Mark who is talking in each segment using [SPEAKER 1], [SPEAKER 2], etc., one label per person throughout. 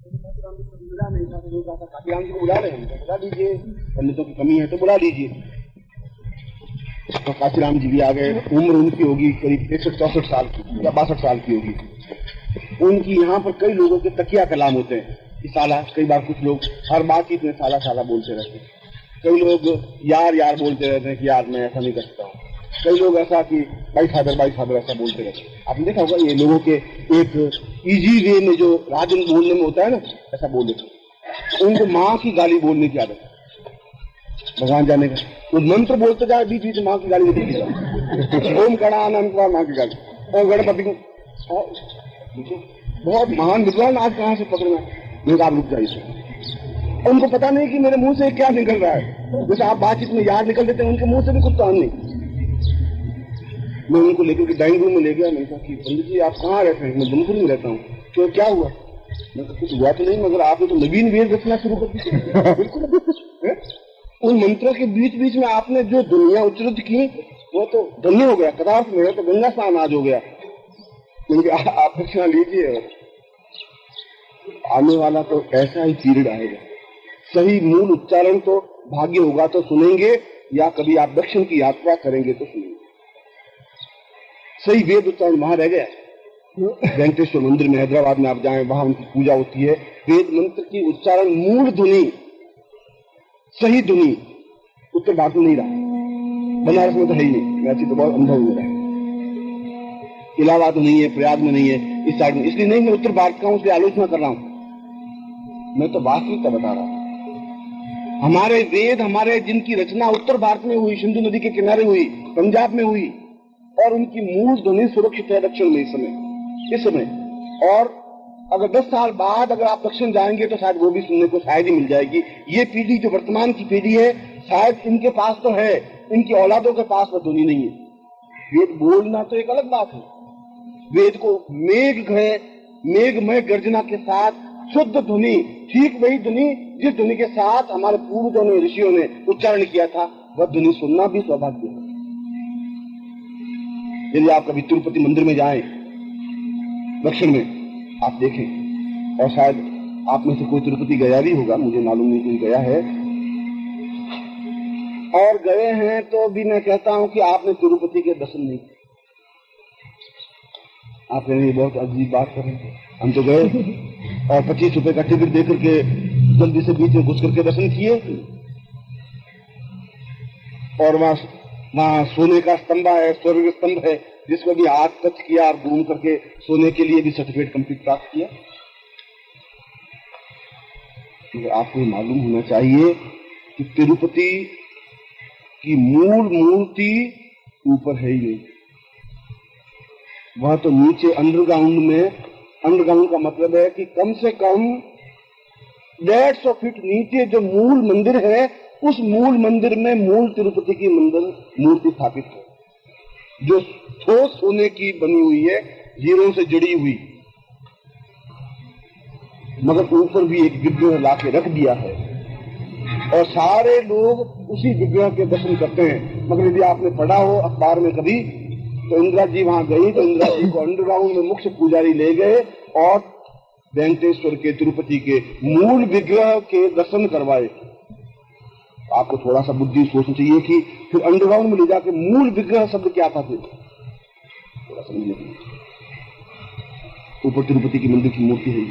[SPEAKER 1] बुला नहीं था, तो कहा काशीराम जी को बुला रहे हैं, तो बुला लीजिए, पंडितों की कमी है तो बुला लीजिए। तो काशीराम जी भी आ गए। उम्र उनकी होगी करीब 63-64 साल की या 62 साल की होगी। उनकी यहाँ पर कई लोगों के तकिया कलाम होते हैं कि साला, कई बार कुछ लोग हर बातचीत में साला साला बोलते रहते हैं, कई लोग यार यार बोलते रहते हैं कि यार मैं ऐसा नहीं कर सकता हूँ, कई लोग ऐसा कि भाई फादर ऐसा बोलते रहते हैं। आपने देखा होगा ये लोगों के एक इजी वे में जो राजन बोलने में होता है ना, ऐसा बोल देते हैं। उनको माँ की गाली बोलने की आदत है, भगवान जाने का। वो मंत्र बोलते जाए, बीच बीच माँ की गाली देती जाए, ओम गणानंद माँ की गाली, और गणपति को बहुत महान विद्वान आज कहाँ से पकड़ना है, आप रुक जाइए। उनको पता नहीं कि मेरे मुंह से क्या निकल रहा है। जैसे आप बातचीत में यार निकल देते हैं, उनके मुंह से भी कुछ तो नहीं। मैं उनको लेकर के डाइनिंग रूम में ले गया। मैं कहा कि पंडित जी आप कहाँ रहते हैं? मैं जमपुर में रहता हूँ। तो क्या हुआ? मैं कहा कुछ हुआ तो नहीं, मगर आपने तो नवीन वेद रचना शुरू कर दी। बिल्कुल उन मंत्रों के बीच बीच में आपने जो दुनिया उच्चरित की वो तो धन्य हो गया, कदार्थ में तो गंगा स्नान आज हो गया। क्योंकि आप दक्षिणा लीजिए, आने वाला तो ऐसा ही पीरियड आएगा। सही मूल उच्चारण तो भाग्य होगा तो सुनेंगे, या कभी आप दक्षिण की यात्रा करेंगे तो सुनेंगे। सही वेद उच्चारण वहां रह गया है। वेंकटेश्वर मंदिर में हैदराबाद में आप जाएं, वहां उनकी पूजा होती है। वेद मंत्र की उच्चारण मूल ध्वनि, सही ध्वनि उत्तर भारत में नहीं रहा। बनारस में तो है ही नहीं, वैसे तो बहुत अनुभव हो रहा है। इलाहाबाद में नहीं है, प्रयाग में नहीं है, इस साइड में। इसलिए नहीं मैं उत्तर भारत का हूं, इसलिए आलोचना कर रहा हूं। मैं तो वास्तविकता बता रहा हूं। हमारे वेद, हमारे जिनकी रचना उत्तर भारत में हुई, सिंधु नदी के किनारे हुई, पंजाब में हुई, और उनकी मूल ध्वनि सुरक्षित है दक्षिण में इस समय। और अगर 10 साल बाद अगर आप दक्षिण जाएंगे तो शायद वो भी सुनने को शायद ही मिल जाएगी। ये पीढ़ी जो वर्तमान की पीढ़ी है, शायद इनके पास तो है, इनकी औलादों के पास वो ध्वनि नहीं है। वेद बोलना तो एक अलग बात है। वेद को मेघमय गर्जना के साथ शुद्ध ध्वनि, ठीक वही ध्वनि जिस ध्वनि के साथ हमारे पूर्वजों ने, ऋषियों ने उच्चारण किया था, वह ध्वनि सुनना भी सौभाग्य है। यदि आप कभी तिरुपति मंदिर में जाएं दक्षिण में, आप देखें, और शायद आप में से कोई तिरुपति गया भी होगा, मुझे मालूम नहीं कोई गया है, और गए हैं तो भी मैं कहता हूं कि आपने तिरुपति के दर्शन नहीं किए। आप कहेंगे बहुत अजीब बात कर रहे हैं, हम तो गए और 25 रुपए का टिकट देकर के जल्दी से बीच में घुस करके दर्शन किए, और वहां सोने का स्तंभ है, स्वर्ग स्तंभ है, जिसको भी हाथ टच किया और घूम करके सोने के लिए भी सर्टिफिकेट कंप्लीट प्राप्त किया। तो आपको मालूम होना चाहिए कि तिरुपति की मूल मूर्ति ऊपर है ही नहीं, वह तो नीचे अंडरग्राउंड में। अंडरग्राउंड का मतलब है कि कम से कम 150 फीट नीचे जो मूल मंदिर है, उस मूल मंदिर में मूल तिरुपति की मूर्ति स्थापित है, जो ठोस सोने की बनी हुई है, हीरों से जड़ी हुई, मगर ऊपर भी एक विग्रह लाके रख दिया है, और सारे लोग उसी विग्रह के दर्शन करते हैं। मगर यदि आपने पढ़ा हो अखबार में कभी, तो इंदिरा जी वहां गई तो इंदिरा जी को अंडरग्राउंड में मुख्य पुजारी ले गए और वेंकटेश्वर के, तिरुपति के मूल विग्रह के दर्शन करवाए। आपको थोड़ा सा बुद्धि सोचना चाहिए कि फिर अंडरग्राउंड में ले जाके मूल विग्रह शब्द क्या था, फिर थोड़ा समझिए। ऊपर तिरुपति की मंदिर की मूर्ति है,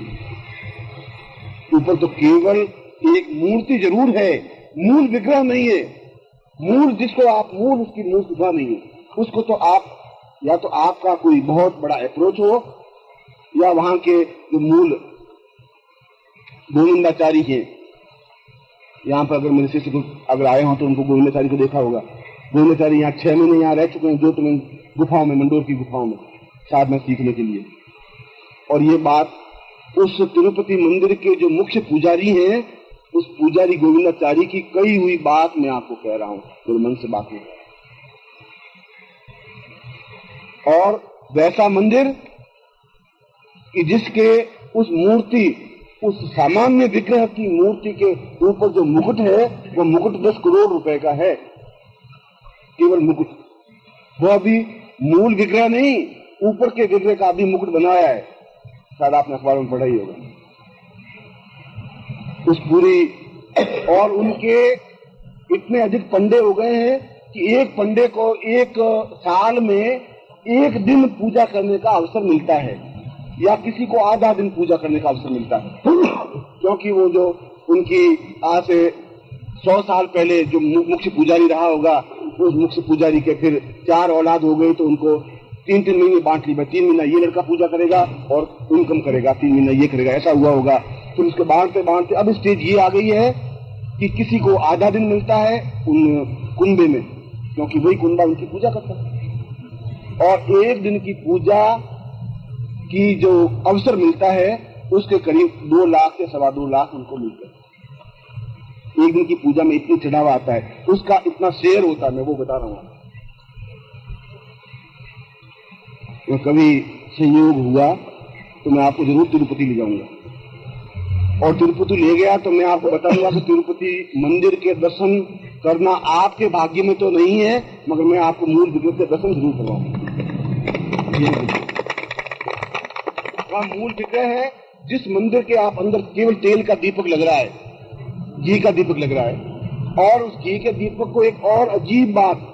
[SPEAKER 1] ऊपर तो केवल एक मूर्ति जरूर है, मूल विग्रह नहीं है। मूल जिसको आप मूल, उसकी मूल सुधा नहीं है। उसको तो आप, या तो आपका कोई बहुत बड़ा अप्रोच हो, या वहां के जो मूल गोविंदाचारी हैं, यहाँ पर अगर मेरे शिष्य अगर आए हों तो उनको गोविंदाचारी को देखा होगा। गोविंदाचारी यहाँ 6 महीने यहाँ रह चुके हैं, जो तुम्हें गुफाओं में, मंडोर की गुफाओं में साधना सीखने के लिए। और ये बात उस तिरुपति मंदिर के जो मुख्य पुजारी हैं, उस पुजारी गोविंदाचारी की कही हुई बात मैं आपको कह रहा हूं, मेरे मन से बात नहीं। और वैसा मंदिर कि जिसके उस मूर्ति, उस सामान्य विग्रह की मूर्ति के ऊपर जो मुकुट है, वो मुकुट 10 करोड़ रुपए का है, केवल मुकुट। वह भी मूल विग्रह नहीं, ऊपर के विग्रह का भी मुकुट बनाया है। शायद आपने अखबार में पढ़ा ही होगा। उस पूरी, और उनके इतने अधिक पंडे हो गए हैं कि एक पंडे को एक साल में एक दिन पूजा करने का अवसर मिलता है, या किसी को आधा दिन पूजा करने का अवसर मिलता है। क्योंकि वो जो उनकी आज से 100 साल पहले जो मुख्य पुजारी रहा होगा, उस मुख्य पुजारी के फिर 4 औलाद हो गई, तो उनको 3-3 महीने बांट ली। 3 महीना ये लड़का पूजा करेगा और इनकम करेगा, 3 महीना ये करेगा, ऐसा हुआ होगा। फिर उसके बांटते बांटते अब स्टेज ये आ गई है कि किसी को आधा दिन मिलता है उन कुंबे में, क्योंकि वही कुंबा उनकी पूजा करता है, और एक दिन की पूजा की जो अवसर मिलता है उसके करीब 2 लाख से 2.25 लाख उनको मिलते हैं। एक दिन की पूजा में इतनी चढ़ावा आता है, उसका इतना शेयर होता है, मैं वो बता रहा हूं। तो कभी संयोग हुआ तो मैं आपको जरूर तिरुपति ले जाऊंगा, और तिरुपति ले गया तो मैं आपको बताऊंगा कि तिरुपति मंदिर के दर्शन करना आपके भाग्य में तो नहीं है, मगर मैं आपको मूल विग्रह के दर्शन जरूर करवाऊंगा। वहाँ मूल विग्रह है, जिस मंदिर के आप अंदर केवल तेल का दीपक लग रहा है, घी का दीपक लग रहा है, और उस घी के दीपक को एक और अजीब बात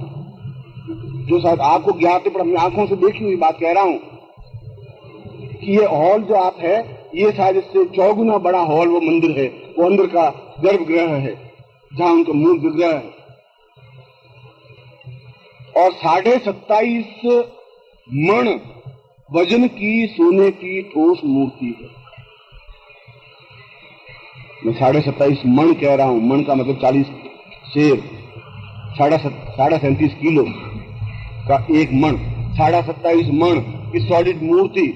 [SPEAKER 1] जो शायद आपको ज्ञात है पर अपनी आंखों से देखी हुई बात कह रहा हूं, कि ये हॉल जो आप है, ये शायद इससे 4 गुना बड़ा हॉल वो मंदिर है, वो अंदर का गर्भगृह है जहां उनका मूल विग्रह है, और 27.5 मण वजन की सोने की ठोस मूर्ति है। मैं 27.5 मण कह रहा हूं, मण का मतलब 40 सेर, 37.5 किलो का एक मण, 27.5 मण की सॉलिड मूर्ति,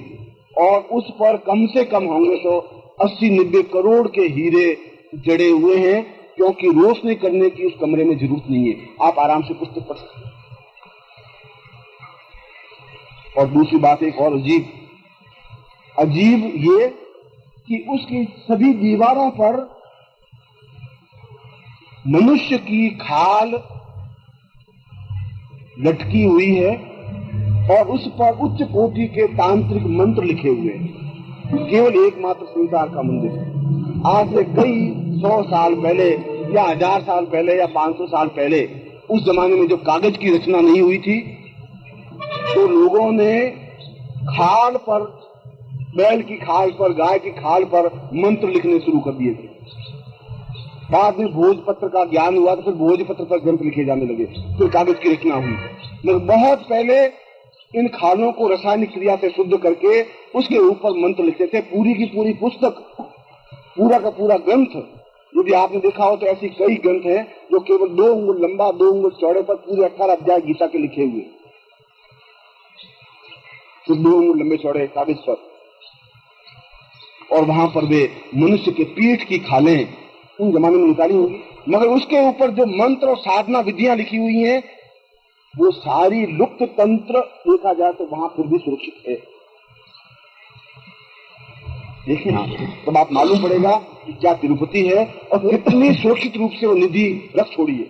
[SPEAKER 1] और उस पर कम से कम होंगे तो 80-90 करोड़ के हीरे जड़े हुए हैं, क्योंकि रोशनी करने की उस कमरे में जरूरत नहीं है, आप आराम से पुस्तक पढ़ सकते हैं। और दूसरी बात एक और अजीब ये कि उसकी सभी दीवारों पर मनुष्य की खाल लटकी हुई है, और उस पर उच्च कोटि के तांत्रिक मंत्र लिखे हुए हैं। केवल एकमात्र संसार का मंदिर है। आज से कई 100 साल पहले या 1000 साल पहले या 500 साल पहले, उस जमाने में जो कागज की रचना नहीं हुई थी, तो लोगों ने खाल पर, बैल की खाल पर, गाय की खाल पर मंत्र लिखने शुरू कर दिए थे। बाद में भोजपत्र का ज्ञान हुआ तो फिर भोजपत्र पर ग्रंथ लिखे जाने लगे, फिर कागज की रचना हुई। मगर बहुत पहले इन खालों को रासायनिक क्रिया से शुद्ध करके उसके ऊपर मंत्र लिखते थे। पूरी की पूरी पुस्तक, पूरा का पूरा ग्रंथ, यदि आपने देखा हो तो ऐसी कई ग्रंथ हैं जो केवल 2 उंगल लंबा 2 उंगल चौड़े पर पूरे 18 अध्याय गीता के लिखे हुए, सिर्फ 2 उंगल लंबे चौड़े कागज पर, और वहां पर वे मनुष्य के पीठ की खालें उन जमाने में निकाली होगी। मगर उसके ऊपर जो मंत्र और साधना विधियां लिखी हुई हैं, वो सारी लुप्त तंत्र देखा जाए तो वहां फिर भी सुरक्षित है। देखिए आप, तब आप मालूम पड़ेगा कि क्या तिरुपति है और कितनी सुरक्षित रूप से वो निधि रख छोड़ी है।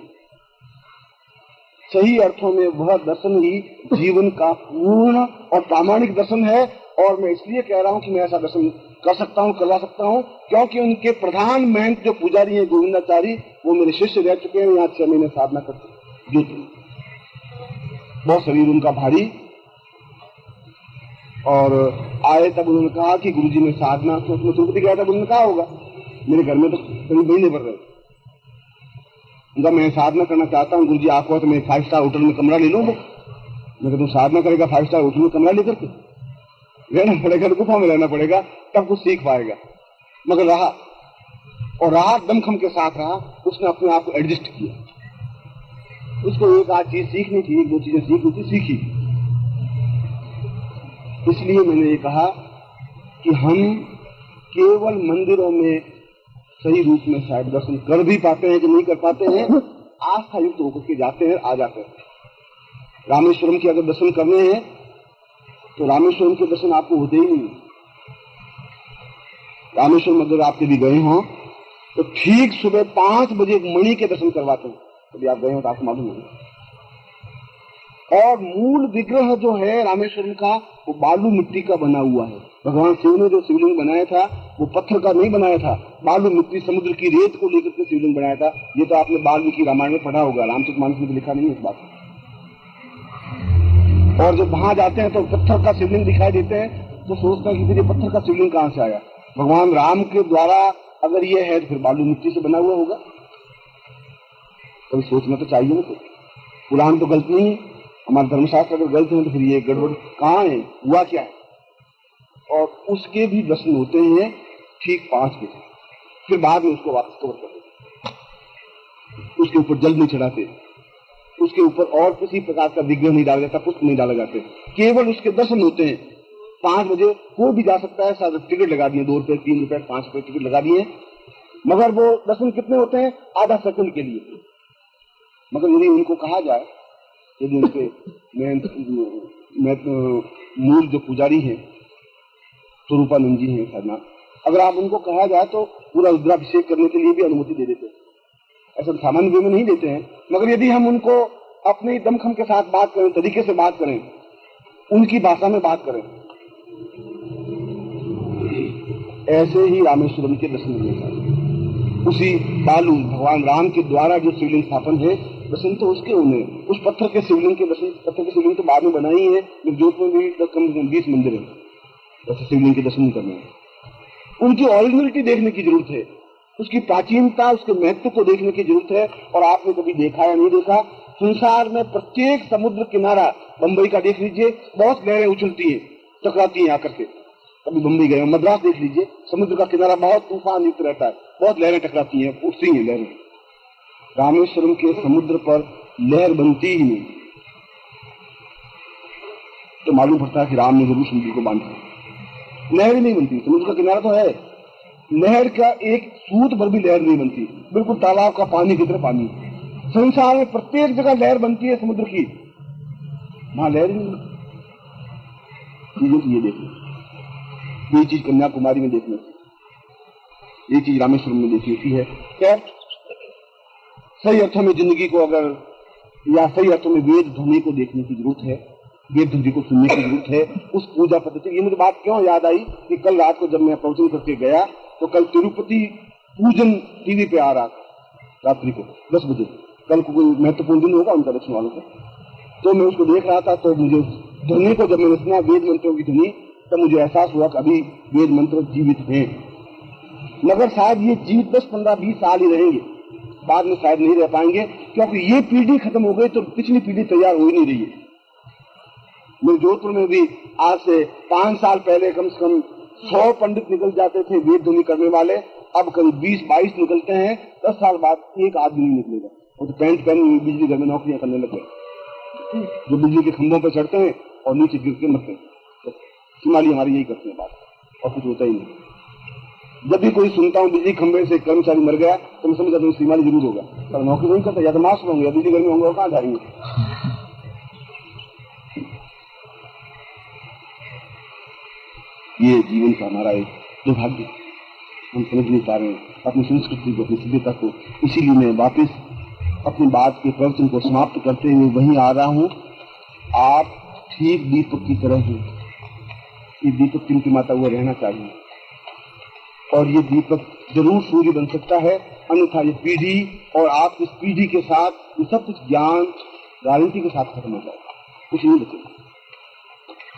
[SPEAKER 1] सही अर्थों में वह दर्शन ही जीवन का पूर्ण और प्रामाणिक दर्शन है। और मैं इसलिए कह रहा हूं कि मैं ऐसा दर्शन कर सकता हूं, करवा सकता हूं, क्योंकि उनके प्रधान महंत जो पुजारी हैं गोविंदाचारी, वो मेरे शिष्य रह चुके हैं। यहाँ 6 महीने साधना करते हैं, बहुत शरीर उनका भारी, और आए तब उन्होंने कहा कि गुरुजी ने साधना, तो उसमें तिरुपति गया था, उन्होंने कहा होगा मेरे घर में तो करीब महीने भर रहे, उनका मैं साधना करना चाहता हूँ गुरुजी, आपको तो मैं 5 स्टार होटल में कमरा ले लूँ। मैं तुम साधना करेगा 5 स्टार होटल में कमरा लेकर के रहना पड़ेगा, गुफा में रहना पड़ेगा, तब कुछ सीख पाएगा। मगर रहा, और रहा दमखम के साथ रहा, उसने अपने आप को एडजस्ट किया। उसको एक आध चीज सीखनी थी, 1-2 चीजें सीखनी थी, सीखी। इसलिए मैंने ये कहा कि हम केवल मंदिरों में सही रूप में शायद दर्शन कर भी पाते हैं कि नहीं कर पाते हैं, आस्था युक्त होकर के जाते हैं, आ जाते हैं। रामेश्वरम के अगर दर्शन करने हैं तो रामेश्वरम के दर्शन आपको होते ही नहीं। रामेश्वरम अगर आप कभी गए हों तो ठीक सुबह 5 बजे मणि के दर्शन करवाते हैं, कभी आप गए हो तो आपको मालूम होगा। और मूल विग्रह जो है रामेश्वरम का, वो बालू मिट्टी का बना हुआ है। भगवान शिव ने जो शिवलिंग बनाया था वो पत्थर का नहीं बनाया था, बालू मिट्टी समुद्र की रेत को लेकर के शिवलिंग बनाया था। ये तो आपने वाल्मीकि रामायण में पढ़ा होगा, रामचरितमानस में तो लिखा नहीं है इस बात। और जब वहां जाते हैं तो पत्थर का शिवलिंग दिखाई देते हैं तो सोचते हैं कि ये पत्थर का शिवलिंग कहां से आया। भगवान राम के द्वारा अगर ये है तो फिर बालू मिट्टी से बना हुआ होगा। तो सोचना तो चाहिए ना। तो पुराण तो गलत नहीं है, हमारे धर्मशास्त्र अगर गलत है तो फिर ये गड़बड़ कहाँ है, हुआ क्या है। और उसके भी दर्शन होते हैं ठीक 5 बजे, फिर बाद में उसको वापस कवर कर देते। उसके ऊपर जल नहीं चढ़ाते, उसके ऊपर और किसी प्रकार का विग्रह नहीं डाला जाता, पुष्प नहीं डाला जाते, केवल उसके दर्शन होते हैं। 5 बजे कोई भी जा सकता है, साथ टिकट लगा दिए, 2 रुपए 3 रुपए 5 रुपए टिकट लगा दिए, मगर वो दर्शन कितने होते हैं, आधा सेकंड के लिए। मगर यदि उनको कहा जाए, यदि उनके मूल जो पुजारी हैं स्वरूपानंद जी हैं सरनाथ, अगर आप उनको कहा जाए तो पूरा रुद्राभिषेक करने के लिए भी अनुमति दे देते हैं। ऐसा सामान्य वे में नहीं देते हैं, मगर यदि हम उनको अपने दमखम के साथ बात करें, तरीके से बात करें, उनकी भाषा में बात करें, ऐसे ही रामेश्वरम के दर्शन मिलेगा। उसी बालू भगवान राम के द्वारा जो शिवलिंग स्थापन है, दर्शन तो उसके होने। उस पत्थर के शिवलिंग के दर्शन, पत्थर के शिवलिंग तो बाद में बनाई है, जोधपुर में भी कम से कम 20 मंदिर है वैसे शिवलिंग के दर्शन करने हैं। उनकी ओरिजिनलिटी देखने की जरूरत है, उसकी प्राचीनता, उसके महत्व को देखने की जरूरत है। और आपने कभी देखा या नहीं देखा, संसार में प्रत्येक समुद्र किनारा, बंबई का देख लीजिए, बहुत लहरें उछलती हैं, टकराती हैं आकर के। कभी बंबई गए, मद्रास देख लीजिए, समुद्र का किनारा बहुत तूफान युक्त रहता है, बहुत लहरें टकराती हैं, उठती हैं लहरें। रामेश्वरम के समुद्र पर लहर बनती ही नहीं, तो मालूम पड़ता है कि राम ने जरूर समुद्र को बांधा। लहर ही नहीं बनती, समुद्र का किनारा तो है, लहर का एक सूत भर भी लहर नहीं बनती, बिल्कुल तालाब का पानी की तरह पानी। संसार में प्रत्येक जगह लहर बनती है समुद्र की, वहां लहर ही नहीं। ये देखिए, ये चीज कन्याकुमारी में देखने, ये चीज रामेश्वरम में देखी है। क्या सही अर्थों में जिंदगी को अगर, या सही अर्थों में वेद ध्वनि को देखने की जरूरत है, वेद ध्वनि को सुनने की जरूरत है, उस पूजा पद्धति। ये मुझे बात क्यों याद आई कि कल रात को जब मैं प्रवचन करके गया तो कल तिरुपति पूजन टीवी पे आ रहा था, रात्रि को 10 बजे। कल को कोई महत्वपूर्ण दिन होगा उनका दक्षिण वालों का, तो मैं उसको देख रहा था। तो मुझे ध्वनि को जब मैंने सुना, वेद मंत्रों की ध्वनि, तब मुझे एहसास हुआ कि अभी वेद मंत्र जीवित हैं, मगर शायद ये जीवित 10, 15, 20 साल ही रहेंगे, बाद में शायद नहीं रह पाएंगे, क्योंकि ये पीढ़ी खत्म हो गई तो पिछली पीढ़ी तैयार हो ही नहीं रही है। मेरे जोधपुर में भी आज से 5 साल पहले कम से कम 100 पंडित निकल जाते थे वेद ध्वनि करने वाले, अब करीब 20-22 निकलते हैं। 10 साल बाद एक आदमी नहीं निकलेगा, वो तो पैंट पहन बिजली घर में नौकरियां करने लग गए, जो बिजली के खंभों पर चढ़ते हैं और नीचे गिर के मरते हैं। तो शिमाली हमारी यही करते हैं बात, और कुछ होता ही नहीं। जब भी कोई सुनता हूँ बिजली खंभे से कर्मचारी मर गया तो मैं समझ जाता हूँ शिमाली जरूर होगा, पर नौकरी नहीं करता, या तो मास्टर होंगे या बिजली घर में होंगे, कहाँ जाएंगे। ये जीवन का हमारा एक दुर्भाग्य, हम समझ नहीं पा रहे हैं अपनी संस्कृति को, अपनी सभ्यता को। इसीलिए मैं वापस अपनी बात के प्रवचन को समाप्त करते हुए वहीं आ रहा हूँ। आप ठीक दीपक की तरह हैं, ये दीपक टिमटिमाता हुआ रहना चाहिए, और ये दीपक जरूर सूर्य बन सकता है, अन्यथा ये पीढ़ी और आप इस पीढ़ी के साथ ये सब कुछ ज्ञान गारंटी के साथ खत्म हो जाएगा, कुछ नहीं बचेगा।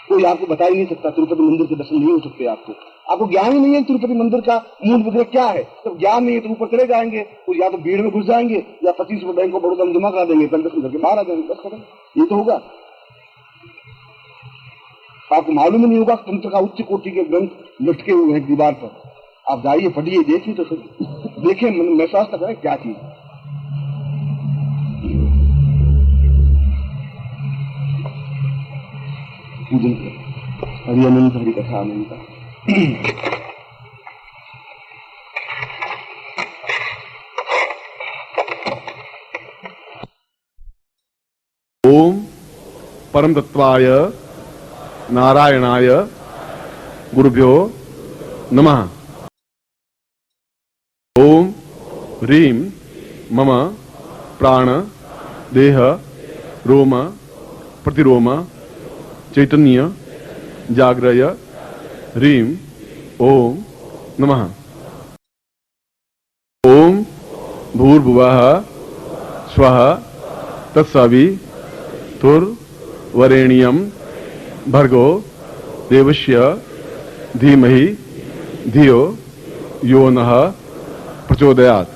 [SPEAKER 1] कोई आपको बता ही नहीं सकता, तिरुपति मंदिर के दर्शन नहीं हो सकते आपको ज्ञान ही नहीं है तिरुपति मंदिर का मूल विग्रह क्या है। तो ज्ञान नहीं है तो ऊपर चले जाएंगे, तो या तो भीड़ में घुस जाएंगे या 25 रुपए बैंक ऑफ बड़ौदा में जमा करा देंगे, कल दर्शन करके बाहर आ जाएंगे, बस करें, ये तो होगा। आपको मालूम ही नहीं होगा तंत्र का उच्च कोटि के ग्रंथ लटके हुए हैं दीवार पर, आप जाइए पढ़िए, देखिए, तो देखें, महसूस तो करें क्या चीज। पूजन हरि अनंत हरि कथा अनंत।
[SPEAKER 2] ओम परम तत्वाय नारायणाय गुरुभ्यो नमः। ओम ह्रीं मम प्राण देह रोम प्रतिरोम चैतन्य जाग्रय ह्रीं ओम नमः। ओम भूर्भुवः स्वः तत्सवितुर्वरेण्यं भर्गो देवस्य धीमहि धियो यो नः प्रचोदयात्।